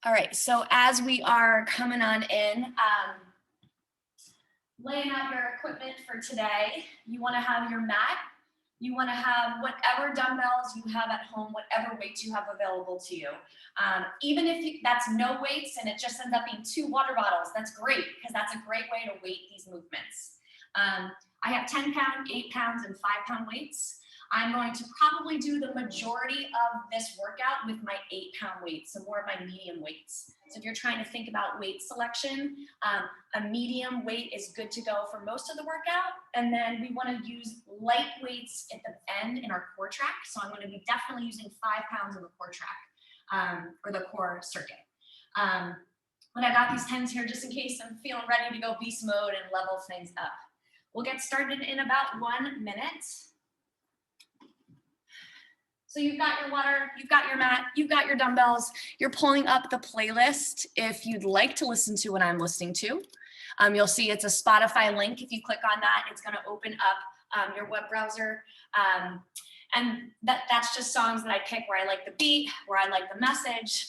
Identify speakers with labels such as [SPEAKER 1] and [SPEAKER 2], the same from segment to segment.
[SPEAKER 1] All right, so as we are coming on in, laying out your equipment for today, you want to have your mat. You want to have whatever dumbbells you have at home, whatever weights you have available to you. Even if that's no weights and it just ends up being 2 water bottles, that's great because that's a great way to weight these movements. I have 10 pound, 8 pounds, and 5 pound weights. I'm going to probably do the majority of this workout with my 8 pound weights, so more of my medium weights. So if you're trying to think about weight selection, a medium weight is good to go for most of the workout. And then we want to use light weights at the end in our core track. So I'm going to be definitely using 5 pounds in the core track or the core circuit. But I got these 10s here just in case I'm feeling ready to go beast mode and level things up. We'll get started in about 1 minute. So you've got your water, you've got your mat, you've got your dumbbells, you're pulling up the playlist if you'd like to listen to what I'm listening to. You'll see it's a Spotify link. If you click on that, it's going to open up your web browser. And that's just songs that I pick where I like the beat, where I like the message.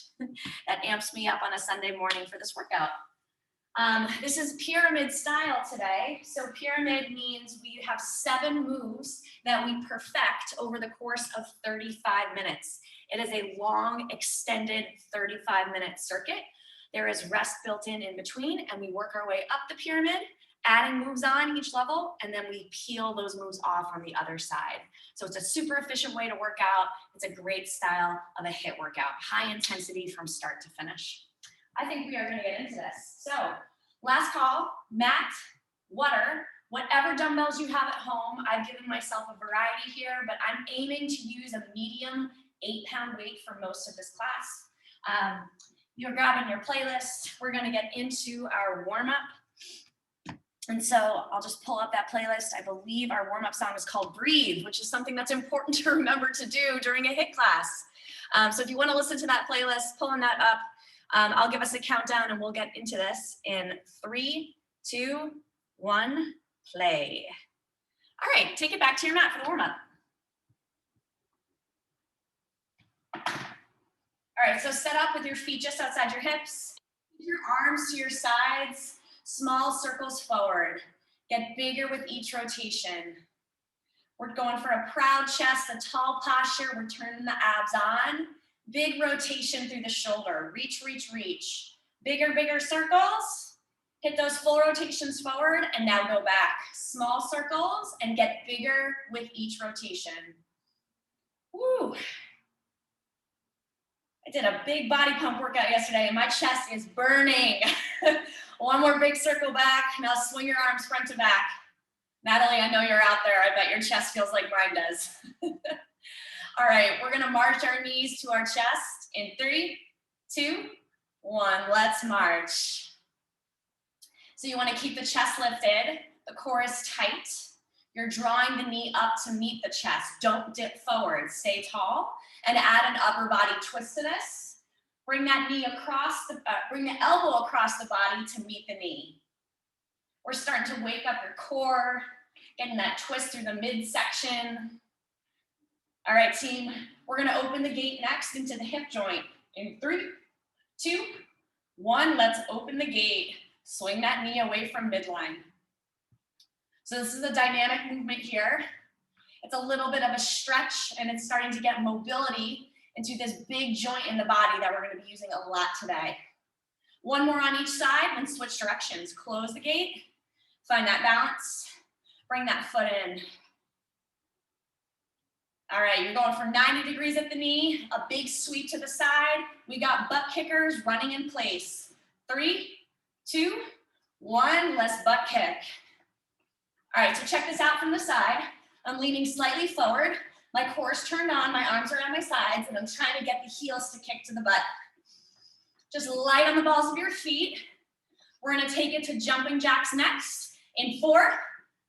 [SPEAKER 1] That amps me up on a Sunday morning for this workout. This is pyramid style today. So pyramid means we have 7 moves that we perfect over the course of 35 minutes. It is a long, extended 35-minute circuit. There is rest built in between, and we work our way up the pyramid, adding moves on each level, and then we peel those moves off on the other side. So it's a super efficient way to work out. It's a great style of a HIIT workout, high intensity from start to finish. I think we are going to get into this. So last call, mat, water, whatever dumbbells you have at home. I've given myself a variety here, but I'm aiming to use a medium 8 pound weight for most of this class. You're grabbing your playlist. We're going to get into our warm-up. And so I'll just pull up that playlist. I believe our warm-up song is called Breathe, which is something that's important to remember to do during a HIIT class. So if you want to listen to that playlist, pulling that up, I'll give us a countdown and we'll get into this in 3, 2, 1, play. All right, take it back to your mat for the warm-up. All right, so set up with your feet just outside your hips. Your arms to your sides, small circles forward. Get bigger with each rotation. We're going for a proud chest, a tall posture. We're turning the abs on. Big rotation through the shoulder. Reach, reach, reach. Bigger, bigger circles. Hit those full rotations forward and now go back. Small circles and get bigger with each rotation. Woo. I did a big body pump workout yesterday and my chest is burning. One more big circle back. Now swing your arms front to back. Natalie, I know you're out there. I bet your chest feels like mine does. All right, we're gonna march our knees to our chest in 3, 2, 1. Let's march. So you wanna keep the chest lifted. The core is tight. You're drawing the knee up to meet the chest. Don't dip forward, stay tall. And add an upper body twist to this. Bring that knee across, bring the elbow across the body to meet the knee. We're starting to wake up your core, getting that twist through the midsection. All right, team, we're gonna open the gate next into the hip joint. In 3, 2, 1, let's open the gate. Swing that knee away from midline. So this is a dynamic movement here. It's a little bit of a stretch and it's starting to get mobility into this big joint in the body that we're gonna be using a lot today. One more on each side and switch directions. Close the gate, find that balance, bring that foot in. All right, you're going for 90 degrees at the knee, a big sweep to the side. We got butt kickers running in place. 3, 2, 1, let's butt kick. All right, so check this out from the side. I'm leaning slightly forward. My core's turned on, my arms are on my sides, and I'm trying to get the heels to kick to the butt. Just light on the balls of your feet. We're gonna take it to jumping jacks next. In 4,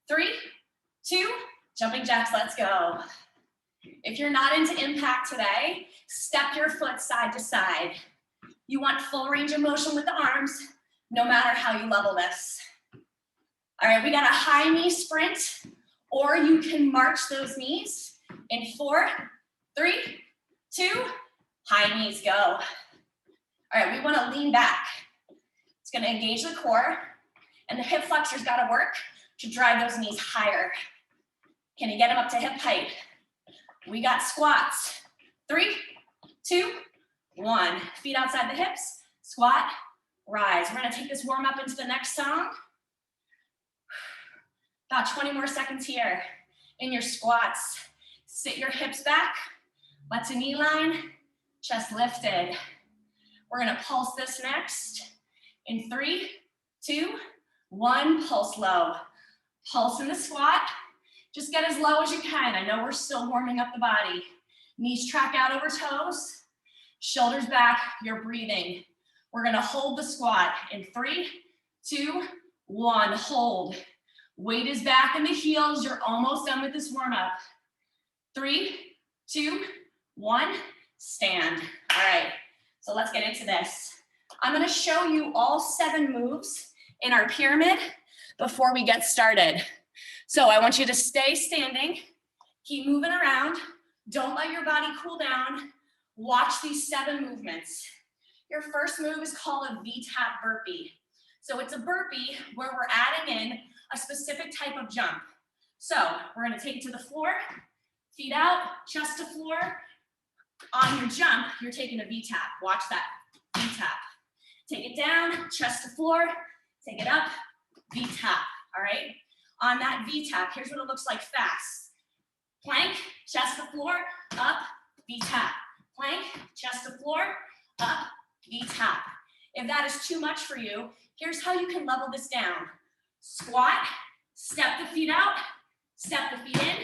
[SPEAKER 1] 3, 2, jumping jacks, let's go. If you're not into impact today, step your foot side to side. You want full range of motion with the arms, no matter how you level this. All right, we got a high knee sprint, or you can march those knees in 4, 3, 2, high knees go. All All right, we wanna lean back. It's gonna engage the core, and the hip flexors gotta work to drive those knees higher. Can you get them up to hip height? We got squats. 3, 2, 1. Feet outside the hips, squat, rise. We're gonna take this warm up into the next song. About 20 more seconds here. In your squats, sit your hips back, butt to knee line, chest lifted. We're gonna pulse this next. In 3, 2, 1, pulse low. Pulse in the squat. Just get as low as you can. I know we're still warming up the body. Knees track out over toes. Shoulders back, you're breathing. We're gonna hold the squat in 3, 2, 1, hold. Weight is back in the heels. You're almost done with this warm up. 3, 2, 1, stand. All right, so let's get into this. I'm gonna show you all 7 moves in our pyramid before we get started. So I want you to stay standing, keep moving around. Don't let your body cool down. Watch these 7 movements. Your first move is called a V-tap burpee. So it's a burpee where we're adding in a specific type of jump. So we're gonna take it to the floor, feet out, chest to floor. On your jump, you're taking a V-tap. Watch that, V-tap. Take it down, chest to floor, take it up, V-tap, all right? On that V-tap, here's what it looks like fast. Plank, chest to floor, up, V-tap. Plank, chest to floor, up, V-tap. If that is too much for you, here's how you can level this down. Squat, step the feet out, step the feet in,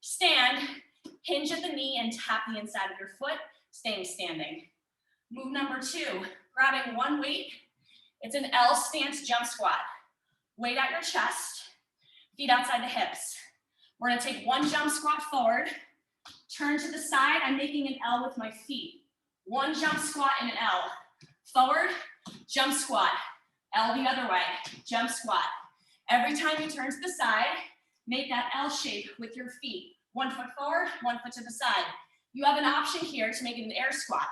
[SPEAKER 1] stand, hinge at the knee and tap the inside of your foot, staying standing. Move number 2, grabbing one weight. It's an L stance jump squat. Weight at your chest, feet outside the hips. We're gonna take one jump squat forward, turn to the side. I'm making an L with my feet. One jump squat and an L. Forward, jump squat. L the other way, jump squat. Every time you turn to the side, make that L shape with your feet. One foot forward, one foot to the side. You have an option here to make it an air squat.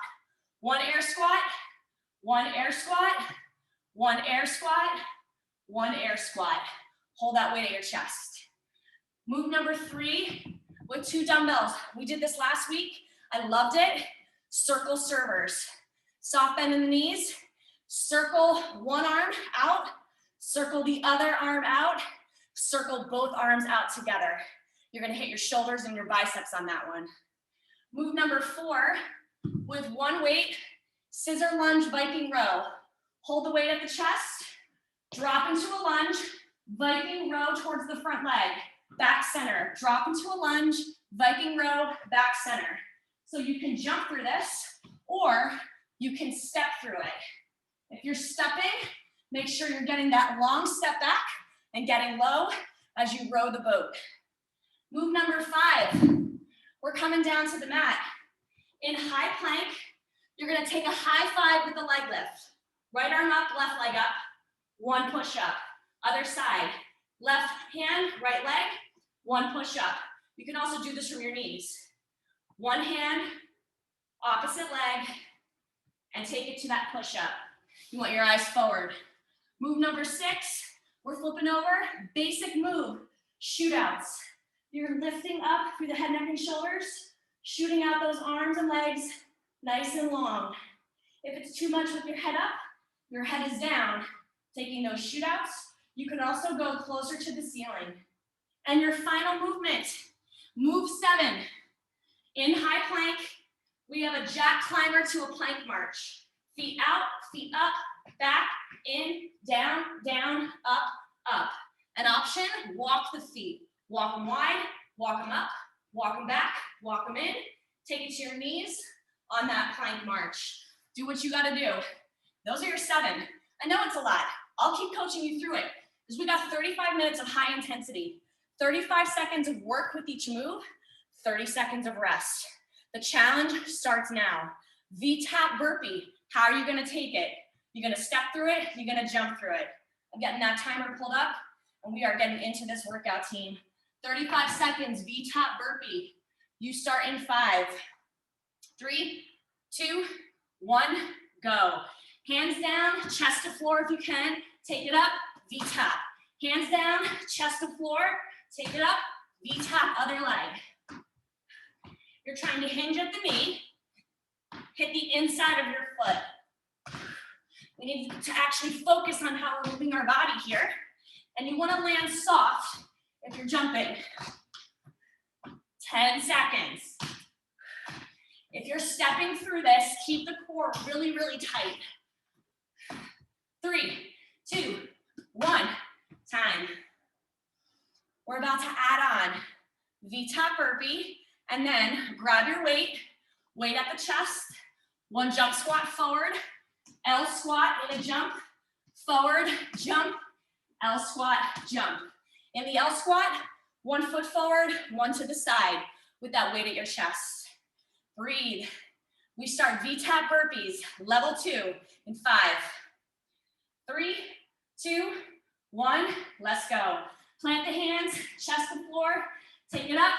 [SPEAKER 1] One air squat, one air squat, one air squat, one air squat. Hold that weight at your chest. Move number 3 with 2 dumbbells. We did this last week. I loved it. Circle servers. Soft bend in the knees. Circle one arm out. Circle the other arm out. Circle both arms out together. You're gonna hit your shoulders and your biceps on that one. Move number 4 with one weight, scissor lunge, Viking row. Hold the weight at the chest, drop into a lunge, Viking row towards the front leg, back center. Drop into a lunge, Viking row, back center. So you can jump through this or you can step through it. If you're stepping, make sure you're getting that long step back and getting low as you row the boat. Move number 5, we're coming down to the mat. In high plank, you're gonna take a high 5 with the leg lift. Right arm up, left leg up, one push up. Other side, left hand, right leg, one push up. You can also do this from your knees. One hand, opposite leg, and take it to that push up. You want your eyes forward. Move number 6, we're flipping over, basic move, shootouts. You're lifting up through the head, neck, and shoulders, shooting out those arms and legs nice and long. If it's too much with your head up, your head is down, taking those shootouts. You can also go closer to the ceiling. And your final movement, move 7. In high plank, we have a jack climber to a plank march. Feet out, feet up, back, in, down, down, up, up. An option, walk the feet. Walk them wide, walk them up, walk them back, walk them in. Take it to your knees on that plank march. Do what you gotta do. Those are your 7. I know it's a lot. I'll keep coaching you through it because we got 35 minutes of high intensity, 35 seconds of work with each move, 30 seconds of rest. The challenge starts now. V-tap burpee. How are you gonna take it? You're gonna step through it, you're gonna jump through it. I'm getting that timer pulled up and we are getting into this workout, team. 35 seconds, V-tap burpee. You start in 5, 3, 2, 1, go. Hands down, chest to floor if you can. Take it up, V-tap. Hands down, chest to floor. Take it up, V-tap, other leg. You're trying to hinge at the knee. Hit the inside of your foot. We need to actually focus on how we're moving our body here. And you want to land soft if you're jumping. 10 seconds. If you're stepping through this, keep the core really, really tight. 3, 2, 1, time. We're about to add on V-tap burpee, and then grab your weight at the chest, one jump squat forward, L squat in a jump, forward, jump, L squat, jump. In the L squat, 1 foot forward, 1 to the side with that weight at your chest. Breathe. We start V-tap burpees, level 2 in 5, 3, 2, 1, let's go. Plant the hands, chest to floor, take it up,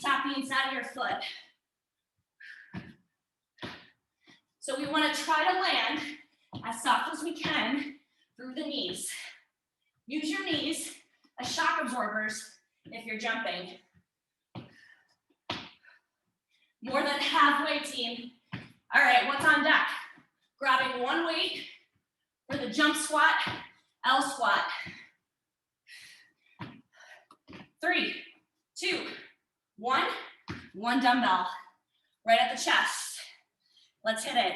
[SPEAKER 1] tap the inside of your foot. So we want to try to land as soft as we can through the knees. Use your knees as shock absorbers if you're jumping. More than halfway, team. All right, what's on deck? Grabbing one weight for the jump squat, L squat. 3, 2, 1, one dumbbell right at the chest. Let's hit it.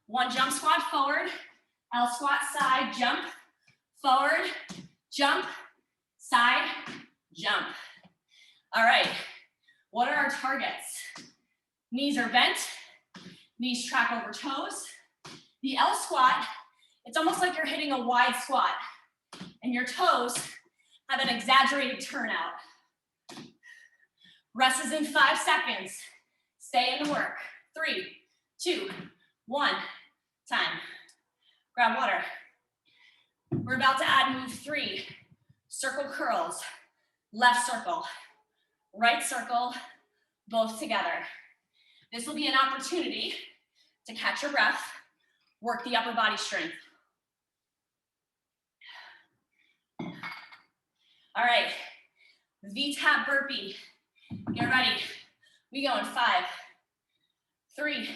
[SPEAKER 1] One jump squat forward, L squat side, jump, forward, jump, side, jump. All right, what are our targets? Knees are bent, knees track over toes. The L squat, it's almost like you're hitting a wide squat and your toes have an exaggerated turnout. Rest is in 5 seconds. Stay in the work. 3, 2, 1, time. Grab water. We're about to add move 3. Circle curls. Left circle, right circle, both together. This will be an opportunity to catch your breath, work the upper body strength. All right, V-tap burpee. Get ready. We go in 5, 3,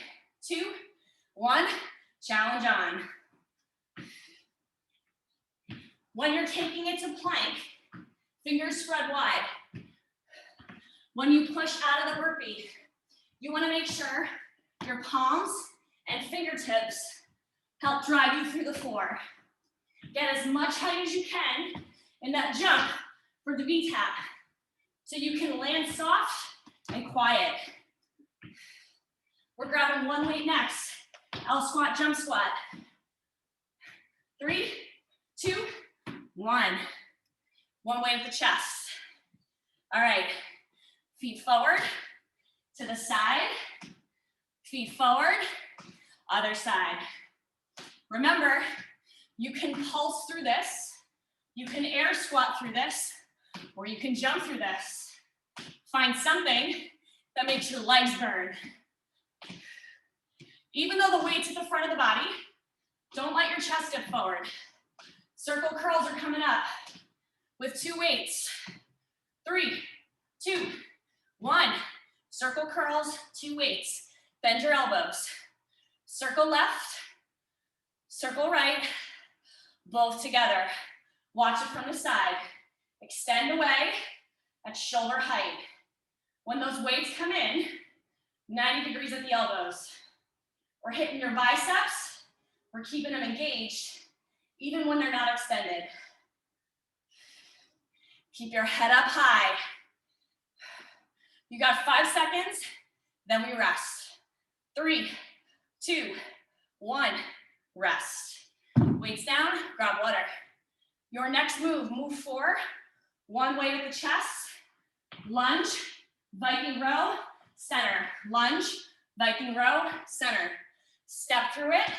[SPEAKER 1] 2, 1. Challenge on. When you're taking it to plank, fingers spread wide. When you push out of the burpee, you want to make sure your palms and fingertips help drive you through the floor. Get as much height as you can in that jump for the V-tap so you can land soft and quiet. We're grabbing one weight next. L squat, jump squat. 3, 2, 1. One way at the chest. All right, feet forward, to the side, feet forward, other side. Remember, you can pulse through this, you can air squat through this, or you can jump through this. Find something that makes your legs burn. Even though the weight's at the front of the body, don't let your chest dip forward. Circle curls are coming up with 2 weights. 3, 2, 1. Circle curls, 2 weights. Bend your elbows. Circle left, circle right, both together. Watch it from the side. Extend away at shoulder height. When those weights come in, 90 degrees at the elbows. We're hitting your biceps. We're keeping them engaged, even when they're not extended. Keep your head up high. You got 5 seconds, then we rest. 3, 2, 1, rest. Weights down, grab water. Your next move, move 4. One weight at the chest, lunge, Viking row, center. Lunge, Viking row, center. Step through it,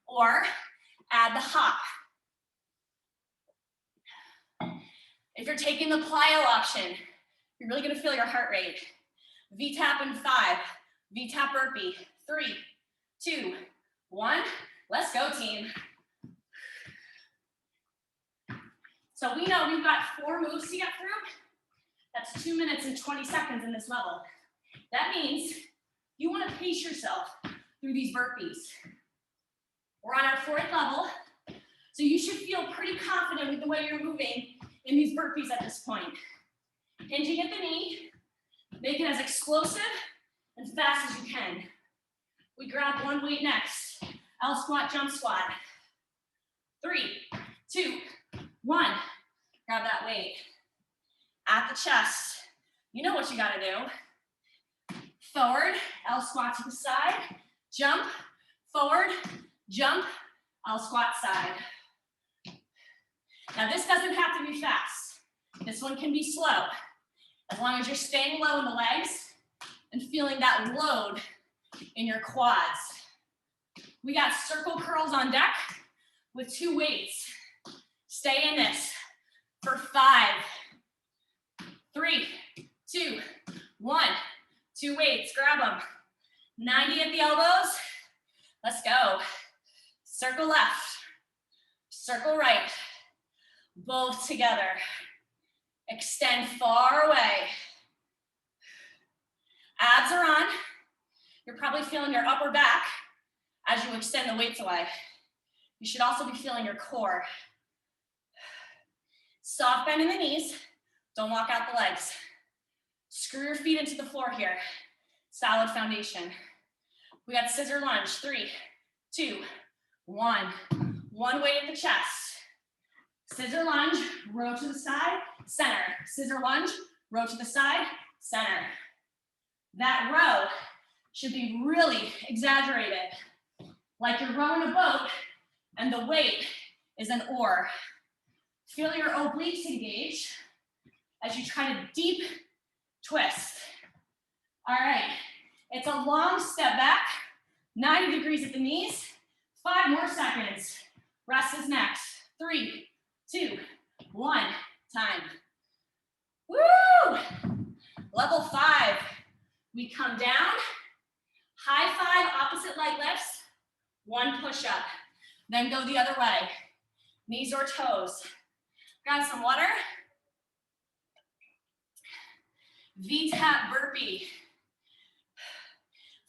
[SPEAKER 1] or add the hop. If you're taking the plyo option, you're really gonna feel your heart rate. V-tap in 5, V-tap burpee, 3, 2, 1, Let's go, team. So we know we've got 4 moves to get through. That's 2 minutes and 20 seconds in this level. That means you want to pace yourself through these burpees. We're on our 4th level, so you should feel pretty confident with the way you're moving in these burpees at this point. Hinging at the knee, make it as explosive and fast as you can. We grab one weight next. L squat, jump squat. 3, 2, 1. Grab that weight. At the chest, you know what you gotta do. Forward, L squat to the side, jump, forward, jump, L squat side. Now this doesn't have to be fast. This one can be slow. As long as you're staying low in the legs and feeling that load in your quads. We got circle curls on deck with 2 weights. Stay in this for 5, 3, 2, 1. 2 weights, grab them. 90 at the elbows. Let's go. Circle left, circle right, both together. Extend far away. Abs are on. You're probably feeling your upper back as you extend the weights away. You should also be feeling your core. Soft bend in the knees. Don't walk out the legs. Screw your feet into the floor here. Solid foundation. We got scissor lunge. 3, 2, 1. 1 weight at the chest. Scissor lunge, row to the side, center. Scissor lunge, row to the side, center. That row should be really exaggerated, like you're rowing a boat and the weight is an oar. Feel your obliques engage as you try to deep twist. All right, it's a long step back, 90 degrees at the knees, 5 more seconds. Rest is next. 3, 2, 1, time. Woo! Level 5, we come down, high 5 opposite leg lifts, 1 push-up, then go the other way, knees or toes. Grab some water. V-tap burpee.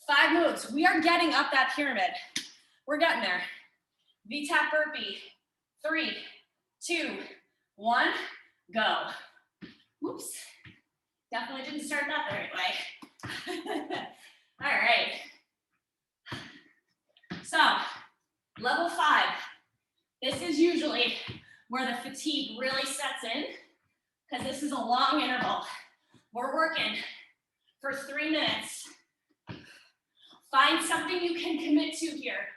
[SPEAKER 1] 5 moves. We are getting up that pyramid. We're getting there. V-tap burpee. 3, 2, 1, go. Whoops. Definitely didn't start that the right way. All right. So, level 5. This is usually where the fatigue really sets in, because this is a long interval. We're working for 3 minutes. Find something you can commit to here.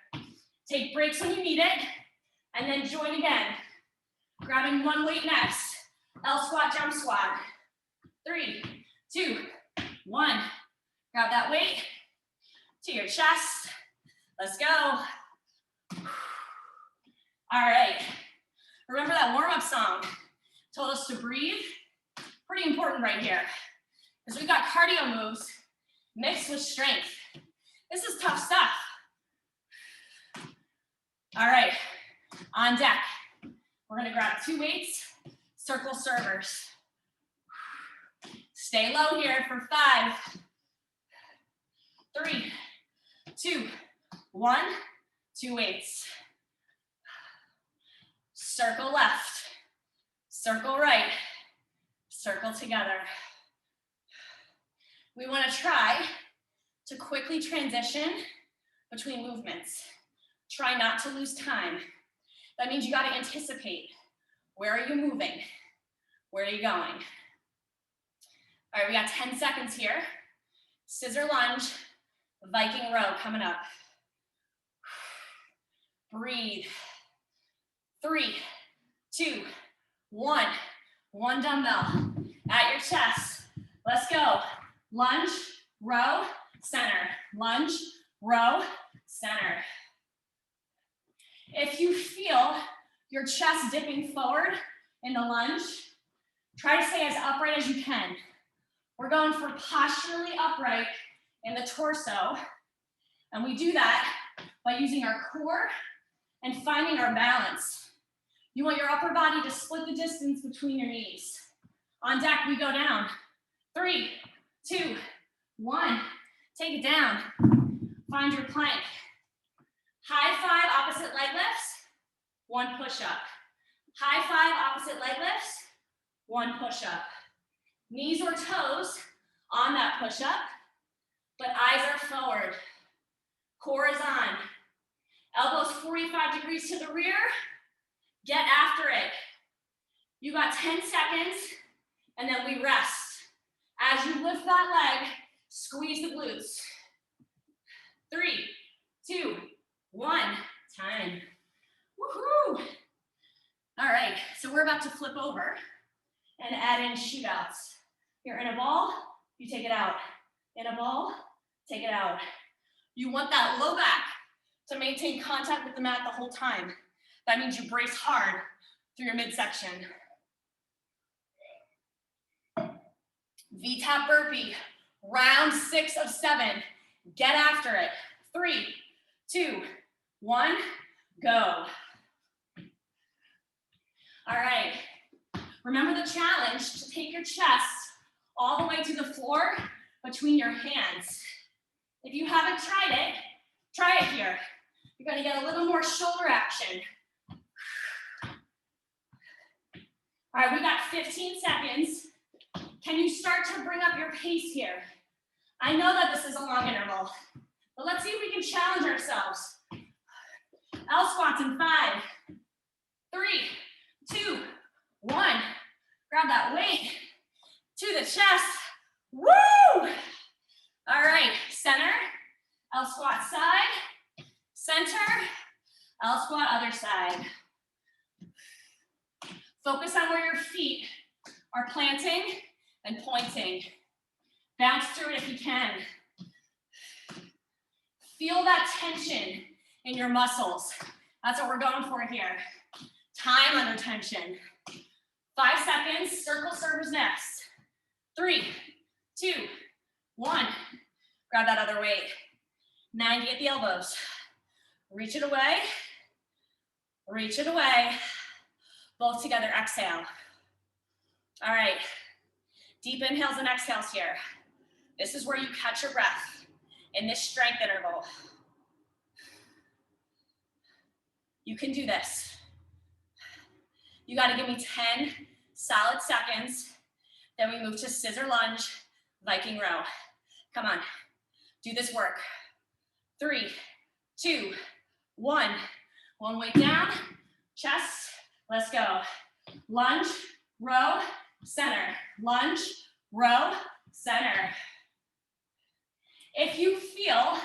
[SPEAKER 1] Take breaks when you need it, and then join again. Grabbing 1 weight next. L squat, jump squat. 3, 2, 1. Grab that weight to your chest. Let's go. All right. Remember that warm-up song told us to breathe? Pretty important right here, because we've got cardio moves mixed with strength. This is tough stuff. All right, on deck. We're gonna grab 2 weights, circle servers. Stay low here for 5, 3, 2, 1, 2 weights. Circle left, circle right, circle together. We want to try to quickly transition between movements. Try not to lose time. That means you got to anticipate. Where are you moving? Where are you going? All right, we got 10 seconds here. Scissor lunge, Viking row coming up. Breathe. 3, 2, 1. 1 dumbbell at your chest. Let's go. Lunge, row, center. Lunge, row, center. If you feel your chest dipping forward in the lunge, try to stay as upright as you can. We're going for posturally upright in the torso, and we do that by using our core and finding our balance. You want your upper body to split the distance between your knees. On deck, we go down. 3, 2, 1. Take it down. Find your plank. High five opposite leg lifts, 1 push-up. High five opposite leg lifts, 1 push-up. Knees or toes on that push-up, but eyes are forward. Core is on. Elbows 45 degrees to the rear. Get after it. You got 10 seconds, and then we rest. As you lift that leg, squeeze the glutes. 3, 2, 1, time. Woohoo! All right, so we're about to flip over and add in shootouts. You're in a ball, you take it out. In a ball, take it out. You want that low back to maintain contact with the mat the whole time. That means you brace hard through your midsection. V-tap burpee, round 6 of 7. Get after it. 3, 2, 1, go. All right, remember the challenge to take your chest all the way to the floor between your hands. If you haven't tried it, try it here. You're gonna get a little more shoulder action. All right, we got 15 seconds. Can you start to bring up your pace here? I know that this is a long interval, but let's see if we can challenge ourselves. L squats in 5, 3, 2, 1. Grab that weight to the chest. Woo! All right, center, L squat side, center, L squat other side. Focus on where your feet are planting and pointing. Bounce through it if you can. Feel that tension in your muscles. That's what we're going for here. Time under tension. 5 seconds, circle servers next. 3, 2, 1. Grab that other weight. 90 at the elbows. Reach it away. Reach it away. Both together, exhale. All right. Deep inhales and exhales here. This is where you catch your breath in this strength interval. You can do this. You got to give me 10 solid seconds. Then we move to scissor lunge, Viking row. Come on, do this work. 3, 2, 1. One weight down, chest, let's go. Lunge, row, center. Lunge, row, center. If you feel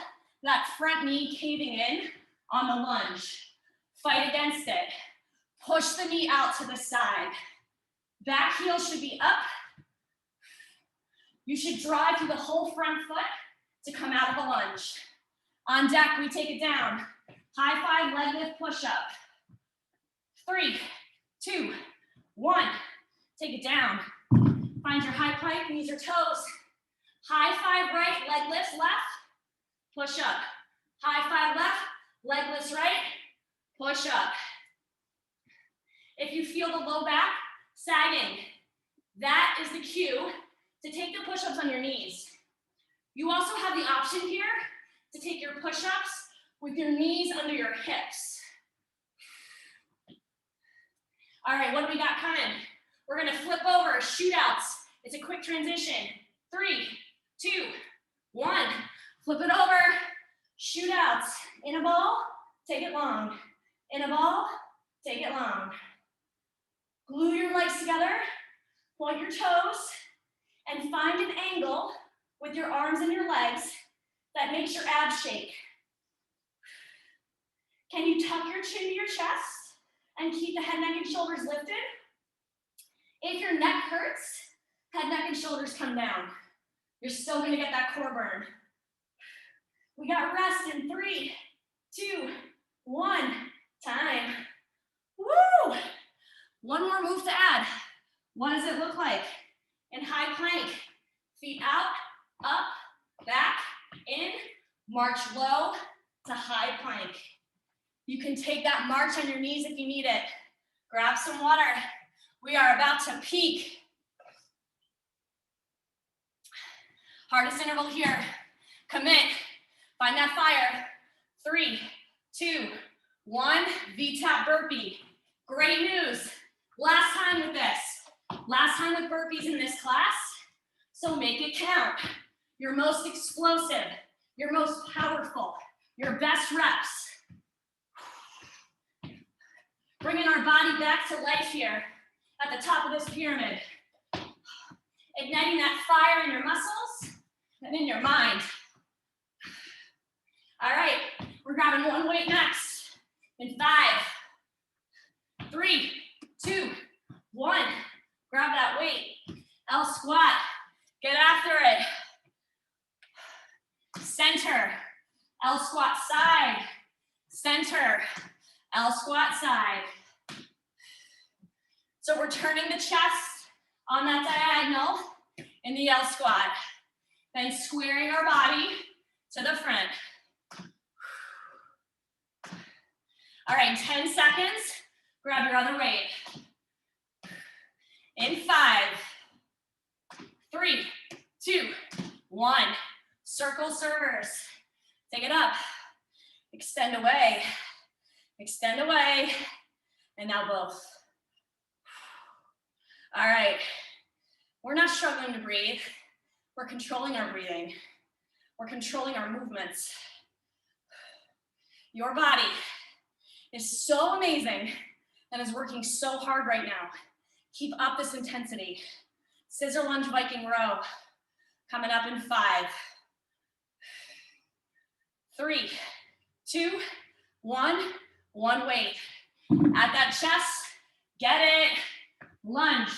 [SPEAKER 1] that front knee caving in on the lunge, fight against it. Push the knee out to the side. Back heel should be up. You should drive through the whole front foot to come out of a lunge. On deck, we take it down. High five, leg lift, push up. 3, 2, 1. Take it down. Find your high plank, knees or toes. High five right, leg lifts left, push up. High five left, leg lifts right, push up. If you feel the low back sagging, that is the cue to take the push-ups on your knees. You also have the option here to take your push-ups with your knees under your hips. All right, what do we got coming? We're gonna flip over, shootouts. It's a quick transition. 3, 2, 1. Flip it over, shootouts. In a ball, take it long. In a ball, take it long. Glue your legs together, point your toes, and find an angle with your arms and your legs that makes your abs shake. Can you tuck your chin to your chest and keep the head, neck, and shoulders lifted? If your neck hurts, head, neck, and shoulders come down. You're still gonna get that core burn. We got rest in 3, 2, 1, time. Woo! One more move to add. What does it look like? In high plank, feet out, up, back, in, march low to high plank. You can take that march on your knees if you need it. Grab some water. We are about to peak. Hardest interval here. Commit. Find that fire. 3, 2, 1. V-tap burpee. Great news. Last time with this. Last time with burpees in this class. So make it count. Your most explosive, your most powerful, your best reps. Bringing our body back to life here at the top of this pyramid. Igniting that fire in your muscles and in your mind. All right, we're grabbing one weight next. In 5, 3, 2, 1. Grab that weight. L squat. Get after it. Center. L squat side. Center. L squat side. So we're turning the chest on that diagonal in the L squat. Then squaring our body to the front. All right, 10 seconds. Grab your other weight. In 5, 3, 2, 1. Circle servers. Take it up. Extend away. Extend away. And now both. All right. We're not struggling to breathe. We're controlling our breathing. We're controlling our movements. Your body is so amazing and is working so hard right now. Keep up this intensity. Scissor lunge Viking row. Coming up in 5, 3, 2, 1. One weight. At that chest, get it. Lunge,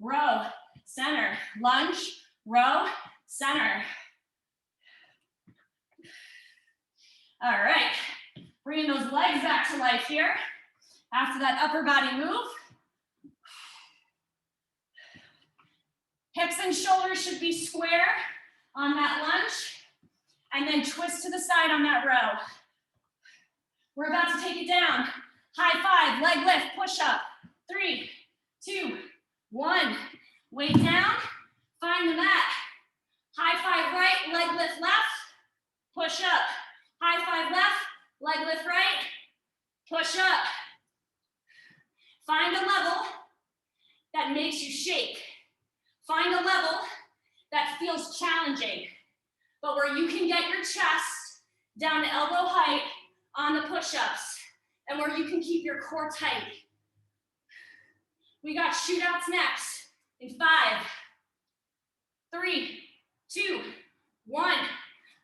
[SPEAKER 1] row, center. Lunge, row, center. All right. Bringing those legs back to life here. After that upper body move. Hips and shoulders should be square on that lunge. And then twist to the side on that row. We're about to take it down. High 5, leg lift, push up. 3, 2, 1. Weight down, find the mat. High 5 right, leg lift left, push up. High 5 left, leg lift right, push up. Find a level that makes you shake. Find a level that feels challenging, but where you can get your chest down to elbow height on the push-ups, and where you can keep your core tight. We got shootouts next in 5, 3, 2, 1.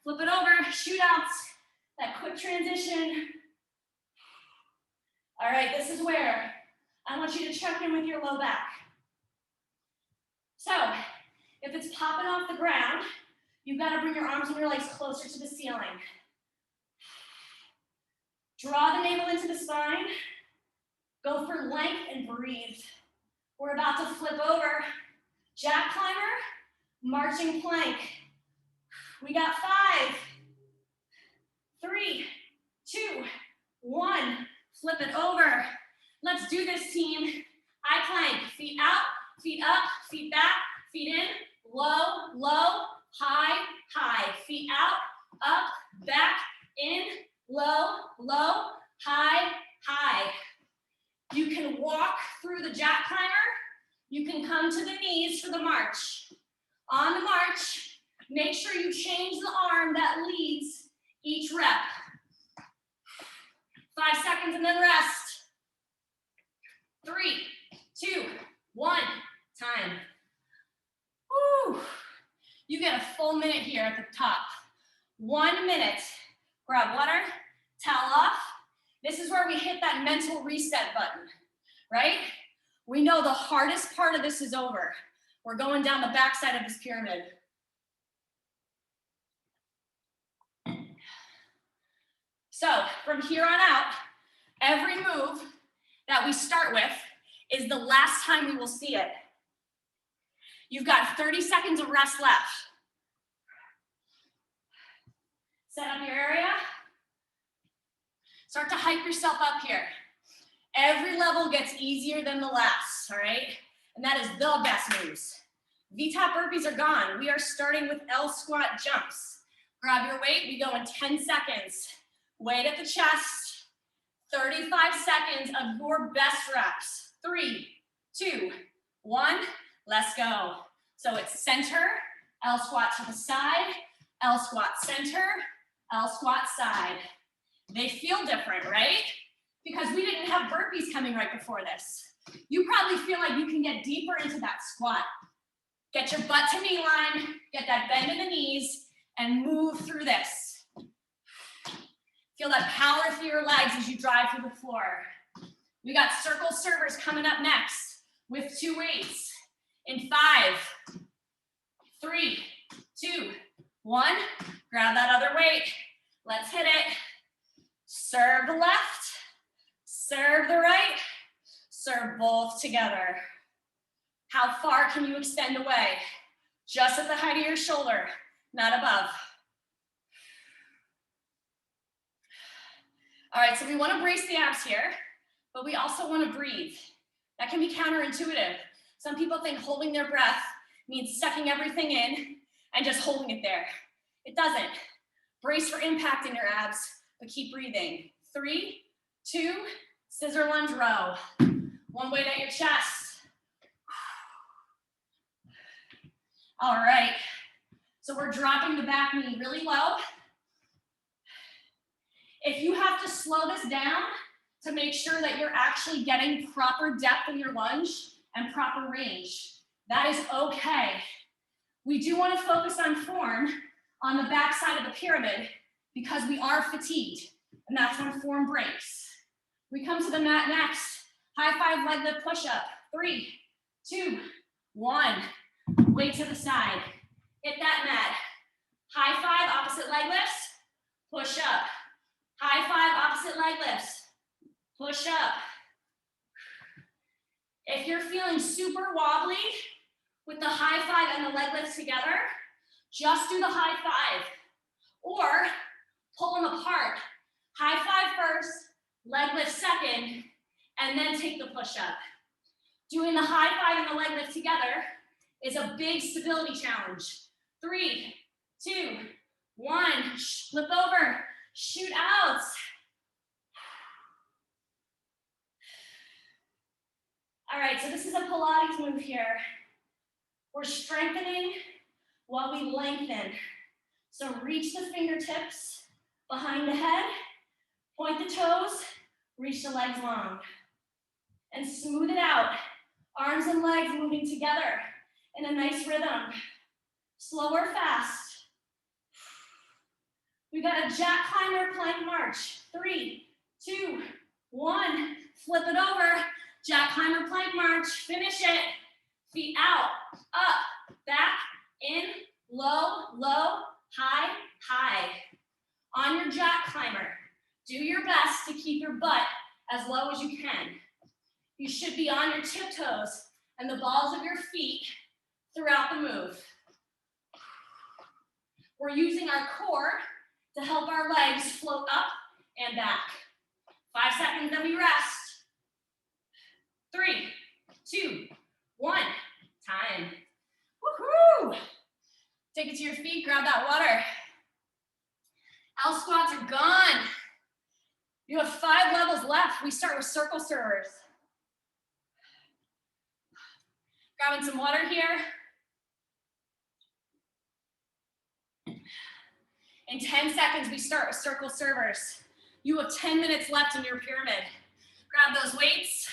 [SPEAKER 1] Flip it over, shootouts, that quick transition. All right, this is where I want you to check in with your low back. So, if it's popping off the ground, you've got to bring your arms and your legs closer to the ceiling. Draw the navel into the spine. Go for length and breathe. We're about to flip over. Jack climber, marching plank. We got 5, 3, 2, 1. Flip it over. Let's do this, team. High plank. Feet out, feet up, feet back, feet in. Low, low, high, high. Feet out, up, back, in. Low, low, high, high. You can walk through the jack climber. You can come to the knees for the march. On the march, make sure you change the arm that leads each rep. 5 seconds and then rest. 3, 2, 1, time. Woo. You get a full minute here at the top. 1 minute. Grab water, towel off. This is where we hit that mental reset button, right? We know the hardest part of this is over. We're going down the backside of this pyramid. So from here on out, every move that we start with is the last time we will see it. You've got 30 seconds of rest left. Set up your area. Start to hype yourself up here. Every level gets easier than the last, all right? And that is the best moves. V-top burpees are gone. We are starting with L squat jumps. Grab your weight, we go in 10 seconds. Weight at the chest, 35 seconds of your best reps. 3, 2, 1, let's go. So it's center, L squat to the side, L squat center, L squat side. They feel different, right? Because we didn't have burpees coming right before this. You probably feel like you can get deeper into that squat. Get your butt to knee line, get that bend in the knees, and move through this. Feel that power through your legs as you drive through the floor. We got circle servers coming up next with 2 weights. In 5, 3, 2, 1, grab that other weight. Let's hit it. Serve the left, serve the right, serve both together. How far can you extend away? Just at the height of your shoulder, not above. All right, so we want to brace the abs here, but we also want to breathe. That can be counterintuitive. Some people think holding their breath means sucking everything in and just holding it there. It doesn't. Brace for impact in your abs, but keep breathing. 3, 2, scissor lunge row. 1 weight at your chest. All right, so we're dropping the back knee really low. If you have to slow this down to make sure that you're actually getting proper depth in your lunge and proper range, that is okay. We do want to focus on form on the back side of the pyramid because we are fatigued, and that's when form breaks. We come to the mat next. High 5 leg lift push up. 3, 2, 1. Weight to the side. Hit that mat. High 5 opposite leg lifts. Push up. High 5 opposite leg lifts. Push up. If you're feeling super wobbly with the high 5 and the leg lifts together, just do the high 5. Or pull them apart. High 5 first, leg lift second, and then take the push up. Doing the high 5 and the leg lift together is a big stability challenge. 3, 2, 1, flip over, shoot out. All right, so this is a Pilates move here. We're strengthening while we lengthen. So reach the fingertips behind the head, point the toes, reach the legs long. And smooth it out. Arms and legs moving together in a nice rhythm. Slow or fast. We got a jack climber plank march. 3, 2, 1. Flip it over. Jack climber plank march. Finish it. Feet out, up, back, in, low, low, high, high. On your jack climber, do your best to keep your butt as low as you can. You should be on your tiptoes and the balls of your feet throughout the move. We're using our core to help our legs float up and back. 5 seconds, then we rest. 3, 2, 1, time. Woohoo! Take it to your feet, grab that water. L squats are gone. You have 5 levels left. We start with circle servers. Grabbing some water here. In 10 seconds, we start with circle servers. You have 10 minutes left in your pyramid. Grab those weights.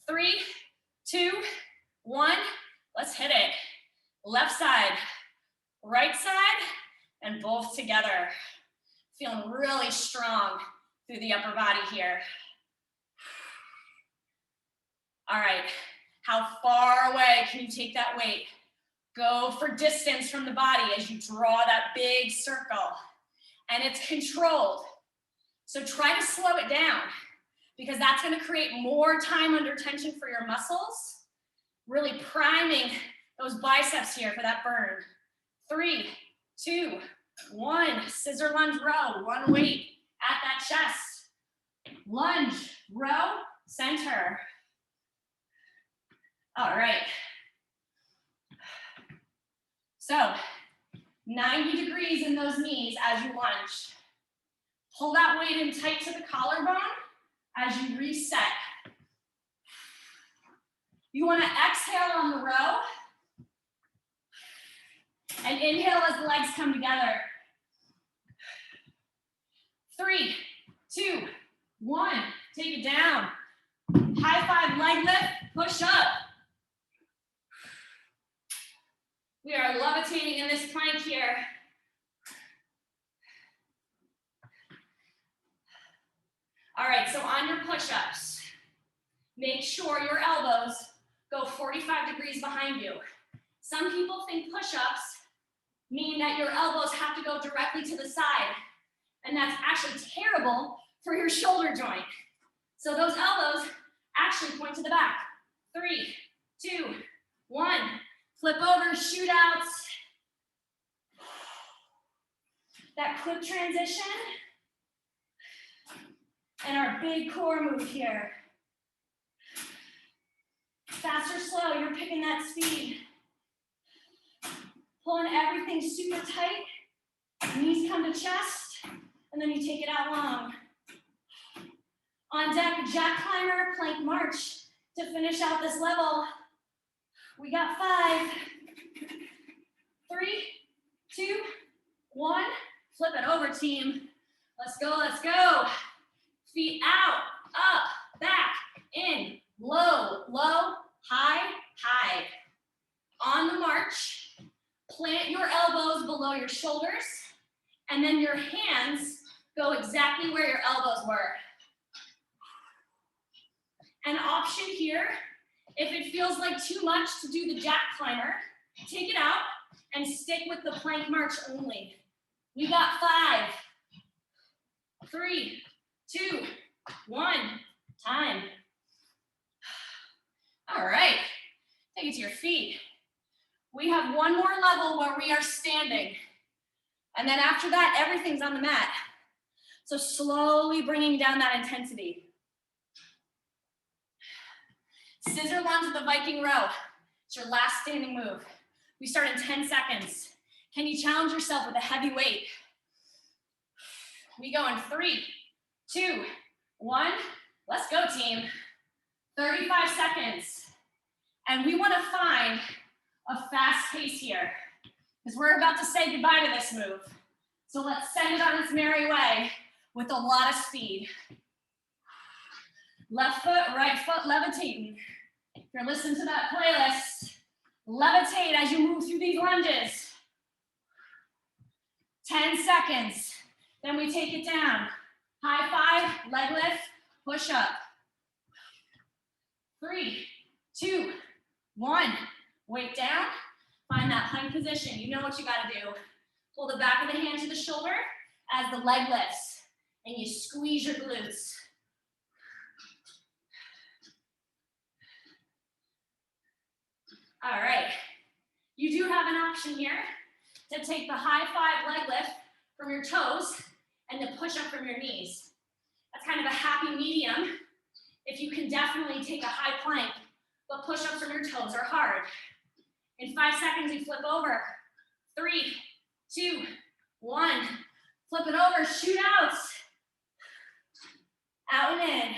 [SPEAKER 1] 3, 2, 1, let's hit it. Left side, right side, and both together. Feeling really strong through the upper body here. All right, how far away can you take that weight? Go for distance from the body as you draw that big circle. And it's controlled. So try to slow it down because that's going to create more time under tension for your muscles, really priming those biceps here for that burn. 3, 2, 1, scissor lunge row, 1 weight at that chest. Lunge, row, center. All right. So 90 degrees in those knees as you lunge. Pull that weight in tight to the collarbone as you reset. You want to exhale on the row and inhale as the legs come together. 3, 2, 1, take it down. High five leg lift, push up. We are levitating in this plank here. All right, so on your push-ups, make sure your elbows go 45 degrees behind you. Some people think push-ups mean that your elbows have to go directly to the side, and that's actually terrible for your shoulder joint. So those elbows actually point to the back. 3, 2, 1. Flip over, shoot outs. That quick transition. And our big core move here. Fast or slow, you're picking that speed. Pulling everything super tight. Knees come to chest, and then you take it out long. On deck, jack climber, plank march to finish out this level. We got 5, 3, 2, 1. Flip it over, team. Let's go, let's go. Feet out, up, back, in, low, low, high, high. On the march, plant your elbows below your shoulders, and then your hands go exactly where your elbows were. An option here, if it feels like too much to do the jack climber, take it out and stick with the plank march only. We got 5, 3, 2, 1, time. All right, take it to your feet. We have one more level where we are standing. And then after that, everything's on the mat. So slowly bringing down that intensity. Scissor lunge with the Viking row. It's your last standing move. We start in 10 seconds. Can you challenge yourself with a heavy weight? We go in 3, 2, 1. Let's go, team. 35 seconds. And we want to find a fast pace here because we're about to say goodbye to this move. So let's send it on its merry way with a lot of speed. Left foot, right foot levitating. If you're listening to that playlist, levitate as you move through these lunges. 10 seconds. Then we take it down. High five, leg lift, push up. 3, 2, 1. Weight down. Find that plank position. You know what you got to do. Pull the back of the hand to the shoulder as the leg lifts, and you squeeze your glutes. All right. You do have an option here to take the high five leg lift from your toes and the push up from your knees. That's kind of a happy medium. If you can definitely take a high plank, but push ups from your toes are hard. In 5 seconds, you flip over. 3, 2, 1. Flip it over, shoot outs. Out and in.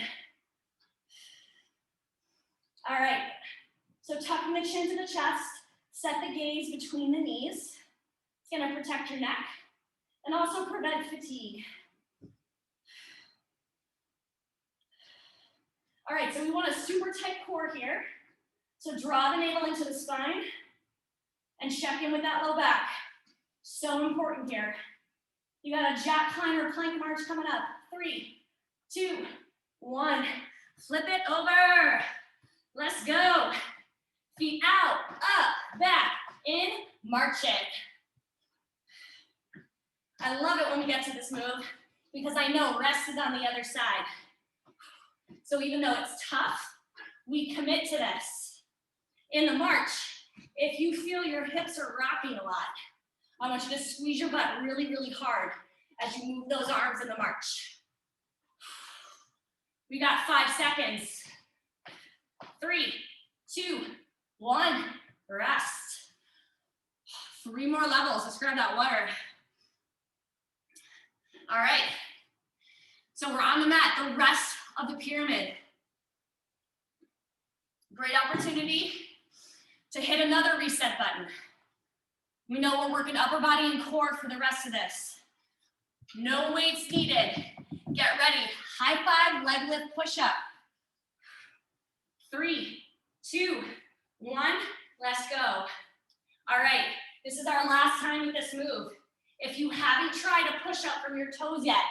[SPEAKER 1] All right. So tucking the chin to the chest, set the gaze between the knees. It's gonna protect your neck and also prevent fatigue. All right, so we want a super tight core here. So draw the navel into the spine and check in with that low back. So important here. You got a jack climber plank march coming up. 3, 2, 1. Flip it over. Let's go. Feet out, up, back, in, march it. I love it when we get to this move because I know rest is on the other side. So even though it's tough, we commit to this. In the march, if you feel your hips are rocking a lot, I want you to squeeze your butt really, really hard as you move those arms in the march. We got 5 seconds. 3, 2, 1, rest. 3 more levels. Let's grab that water. All right. So we're on the mat, the rest of the pyramid. Great opportunity to hit another reset button. We know we're working upper body and core for the rest of this. No weights needed. Get ready. High five, leg lift, push up. 3, 2, 1, let's go. All right, this is our last time with this move. If you haven't tried a push up from your toes yet,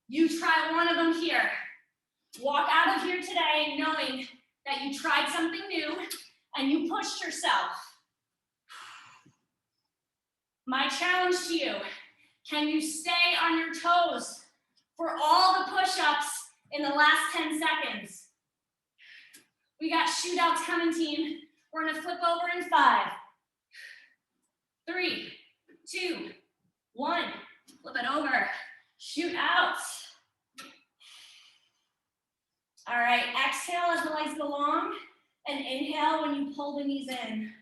[SPEAKER 1] you try one of them here. Walk out of here today knowing that you tried something new and you pushed yourself. My challenge to you, can you stay on your toes for all the push-ups in the last 10 seconds? We got shootouts coming, team. We're gonna flip over in 5, 3, 2, 1. Flip it over. Shoot out. All right, exhale as the legs go long, and inhale when you pull the knees in.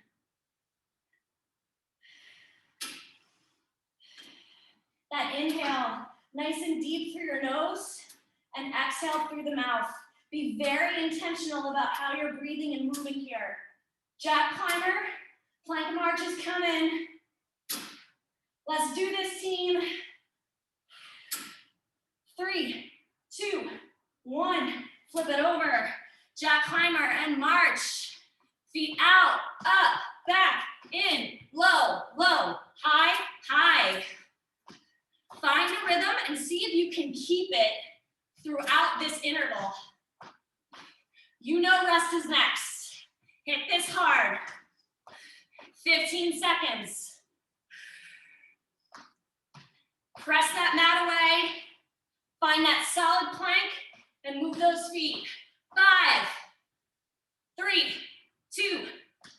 [SPEAKER 1] That inhale, nice and deep through your nose, and exhale through the mouth. Be very intentional about how you're breathing and moving here. Jack climber, plank marches come in. Let's do this, team. 3, 2, 1. Flip it over. Jack climber and march. Feet out, up, back, in, low, low, high, high. Find a rhythm and see if you can keep it throughout this interval. You know rest is next. Hit this hard. 15 seconds. Press that mat away. Find that solid plank and move those feet. 5, 3, 2,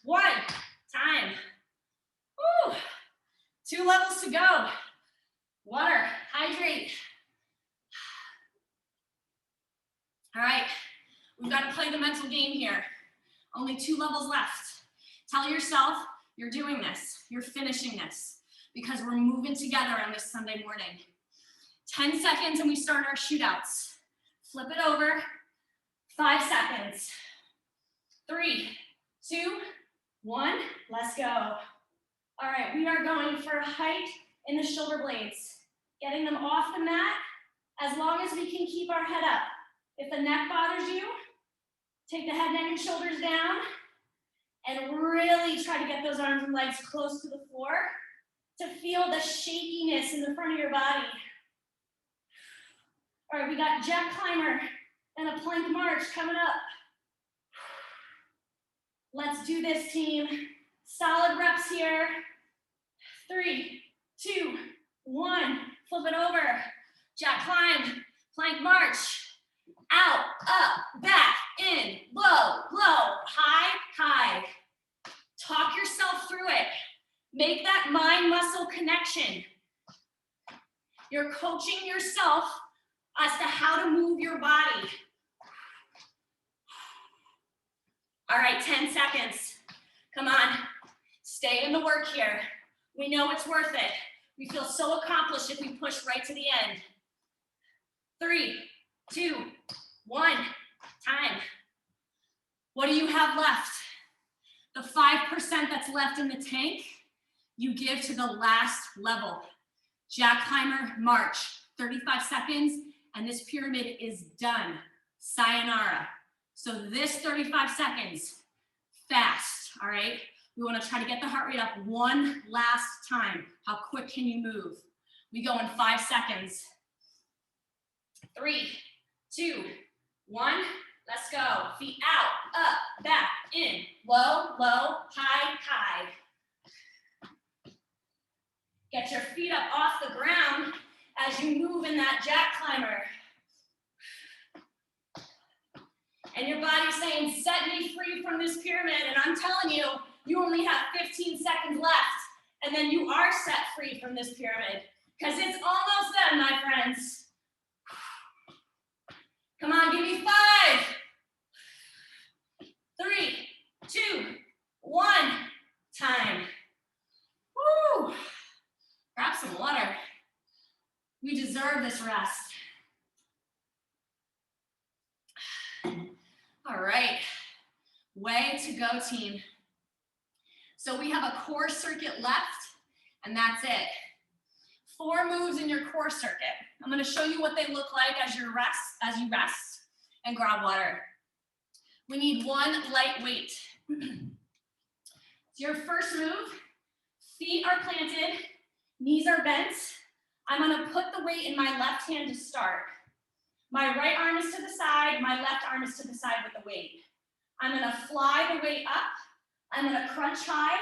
[SPEAKER 1] 1. Time. Woo. 2 levels to go. Water, hydrate. All right, we've got to play the mental game here. Only 2 levels left. Tell yourself you're doing this, you're finishing this, because we're moving together on this Sunday morning. 10 seconds and we start our shootouts. Flip it over, 5 seconds. 3, 2, 1, let's go. All right, we are going for height in the shoulder blades. Getting them off the mat as long as we can keep our head up. If the neck bothers you, take the head, neck, and shoulders down and really try to get those arms and legs close to the floor to feel the shakiness in the front of your body. All right, we got jack climber and a plank march coming up. Let's do this, team. Solid reps here. 3, 2, 1. Flip it over. Jack climb, plank march. Out, up, back, in, low, low, high, high. Talk yourself through it. Make that mind-muscle connection. You're coaching yourself as to how to move your body. All right, 10 seconds. Come on, stay in the work here. We know it's worth it. We feel so accomplished if we push right to the end. 3, 2, 1, time. What do you have left? The 5% that's left in the tank, you give to the last level. Jack climber, march, 35 seconds, and this pyramid is done. Sayonara. So this 35 seconds, fast, all right? We wanna try to get the heart rate up one last time. How quick can you move? We go in 5 seconds. 3, 2, 1, let's go. Feet out, up, back, in, low, low, high, high. Get your feet up off the ground as you move in that jack climber. And your body's saying, set me free from this pyramid. And I'm telling you, you only have 15 seconds left. And then you are set free from this pyramid. Because it's almost done, my friends. Come on, give me 5, 3, 2, 1. Time. Woo! Grab some water. We deserve this rest. All right, way to go, team. So we have a core circuit left, and that's it. 4 moves in your core circuit. I'm gonna show you what they look like as you rest and grab water. We need 1 light weight. So your first move, feet are planted, knees are bent. I'm gonna put the weight in my left hand to start. My right arm is to the side, my left arm is to the side with the weight. I'm gonna fly the weight up. I'm gonna crunch high,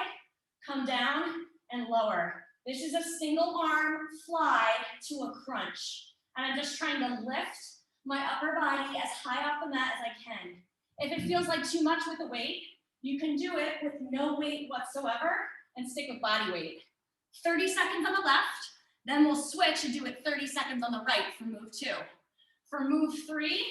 [SPEAKER 1] come down, and lower. This is a single arm fly to a crunch. And I'm just trying to lift my upper body as high off the mat as I can. If it feels like too much with the weight, you can do it with no weight whatsoever and stick with body weight. 30 seconds on the left, then we'll switch and do it 30 seconds on the right for move 2. For move 3,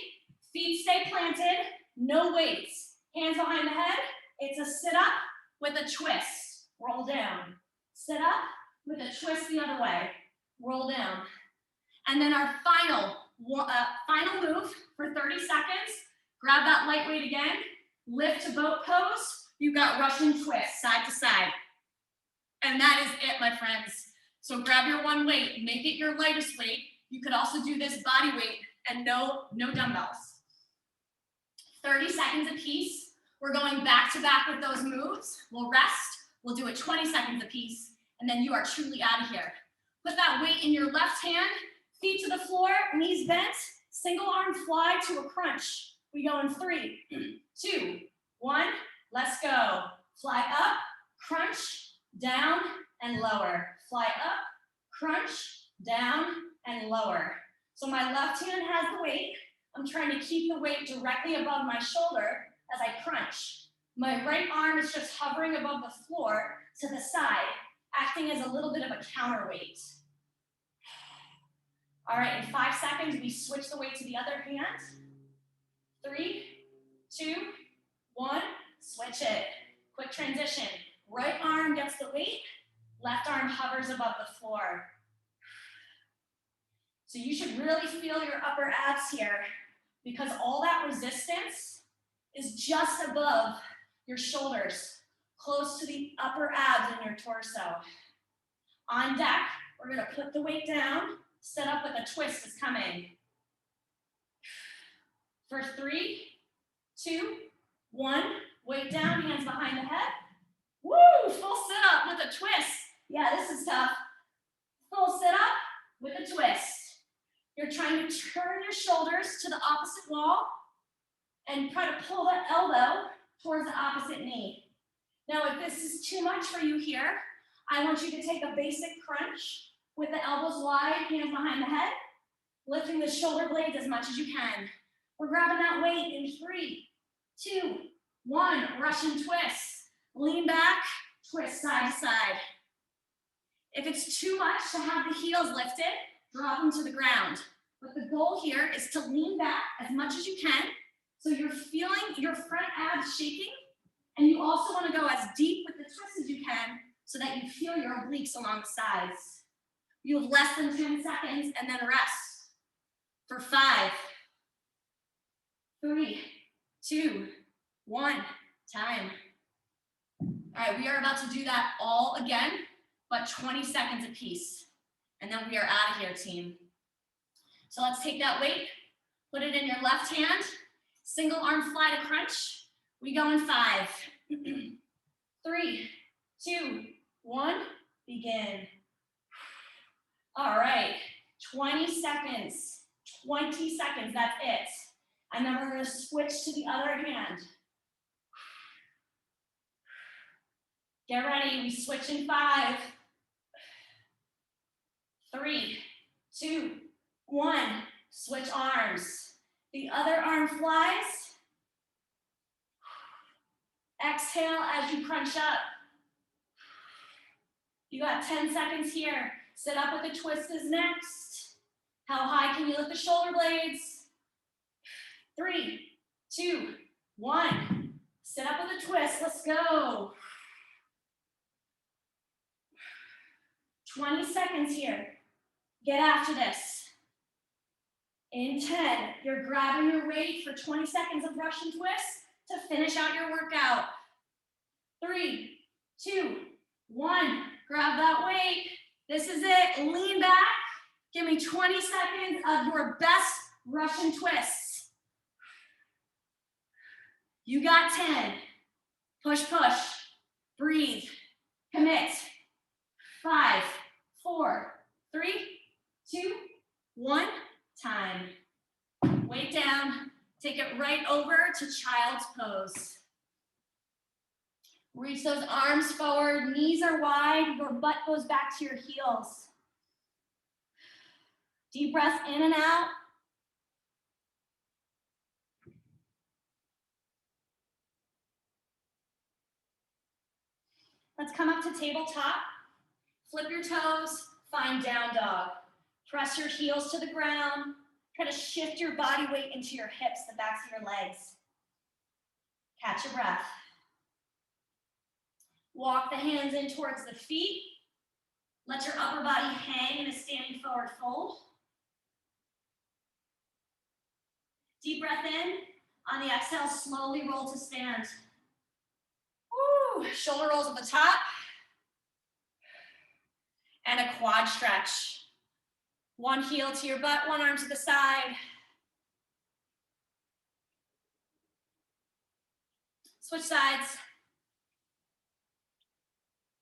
[SPEAKER 1] feet stay planted, no weights. Hands behind the head, it's a sit up with a twist, roll down. Sit up with a twist the other way, roll down. And then our final move for 30 seconds, grab that light weight again, lift to boat pose, you've got Russian twist, side to side. And that is it, my friends. So grab your 1 weight, make it your lightest weight. You could also do this body weight and no dumbbells. 30 seconds apiece. We're going back to back with those moves. We'll rest, we'll do it 20 seconds apiece, and then you are truly out of here. Put that weight in your left hand, feet to the floor, knees bent, single arm fly to a crunch. We go in 3, 2, 1, let's go. Fly up, crunch, down, and lower. Fly up, crunch, down, and lower. So my left hand has the weight. I'm trying to keep the weight directly above my shoulder as I crunch. My right arm is just hovering above the floor to the side, acting as a little bit of a counterweight. All right, in 5 seconds, we switch the weight to the other hand. 3, 2, 1, switch it. Quick transition. Right arm gets the weight, left arm hovers above the floor. So you should really feel your upper abs here because all that resistance is just above your shoulders, close to the upper abs in your torso. On deck, we're gonna put the weight down, set up with a twist is coming. For 3, 2, 1, weight down, hands behind the head. Woo, full sit up with a twist. Yeah, this is tough. Full sit up with a twist. You're trying to turn your shoulders to the opposite wall and try to pull the elbow towards the opposite knee. Now, if this is too much for you here, I want you to take a basic crunch with the elbows wide, hands behind the head, lifting the shoulder blades as much as you can. We're grabbing that weight in 3, 2, 1, Russian twist. Lean back, twist side to side. If it's too much to have the heels lifted, drop them to the ground. But the goal here is to lean back as much as you can so you're feeling your front abs shaking, and you also want to go as deep with the twist as you can so that you feel your obliques along the sides. You have less than 10 seconds and then rest. For 5, 3, 2, 1, time. All right, we are about to do that all again, but 20 seconds apiece. And then we are out of here, team. So let's take that weight, put it in your left hand, single arm fly to crunch. We go in 5, 3, 2, 1, begin. All right, 20 seconds, that's it. And then we're gonna switch to the other hand. Get ready, we switch in 5, 3, 2, 1, switch arms. The other arm flies. Exhale as you crunch up. You got 10 seconds here. Sit up with the twist is next. How high can you lift the shoulder blades? 3, 2, 1. Sit up with a twist. Let's go. 20 seconds here. Get after this. In 10, you're grabbing your weight for 20 seconds of Russian twists to finish out your workout. 3, 2, 1. Grab that weight. This is it. Lean back. Give me 20 seconds of your best Russian twists. You got 10. Push, push. Breathe. Commit. 5, 4, 3, 2, 1. Time. Weight down. Take it right over to child's pose. Reach those arms forward. Knees are wide. Your butt goes back to your heels. Deep breath in and out. Let's come up to tabletop. Flip your toes. Find down dog. Press your heels to the ground. Try to shift your body weight into your hips, the backs of your legs. Catch your breath. Walk the hands in towards the feet. Let your upper body hang in a standing forward fold. Deep breath in. On the exhale, slowly roll to stand. Woo. Shoulder rolls at the top. And a quad stretch. One heel to your butt, one arm to the side. Switch sides.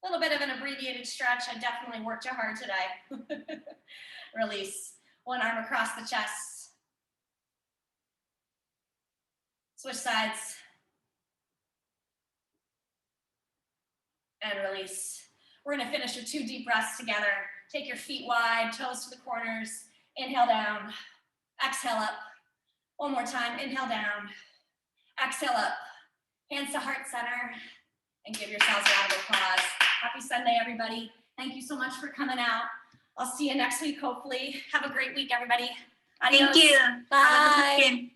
[SPEAKER 1] A little bit of an abbreviated stretch. I definitely worked you hard today. Release. One arm across the chest. Switch sides. And release. We're gonna finish with 2 deep breaths together. Take your feet wide, toes to the corners. Inhale down, exhale up. One more time, inhale down, exhale up. Hands to heart center, and give yourselves a round of applause. Happy Sunday, everybody. Thank you so much for coming out. I'll see you next week, hopefully. Have a great week, everybody. Adios.
[SPEAKER 2] Thank you.
[SPEAKER 1] Bye.
[SPEAKER 2] Thank you.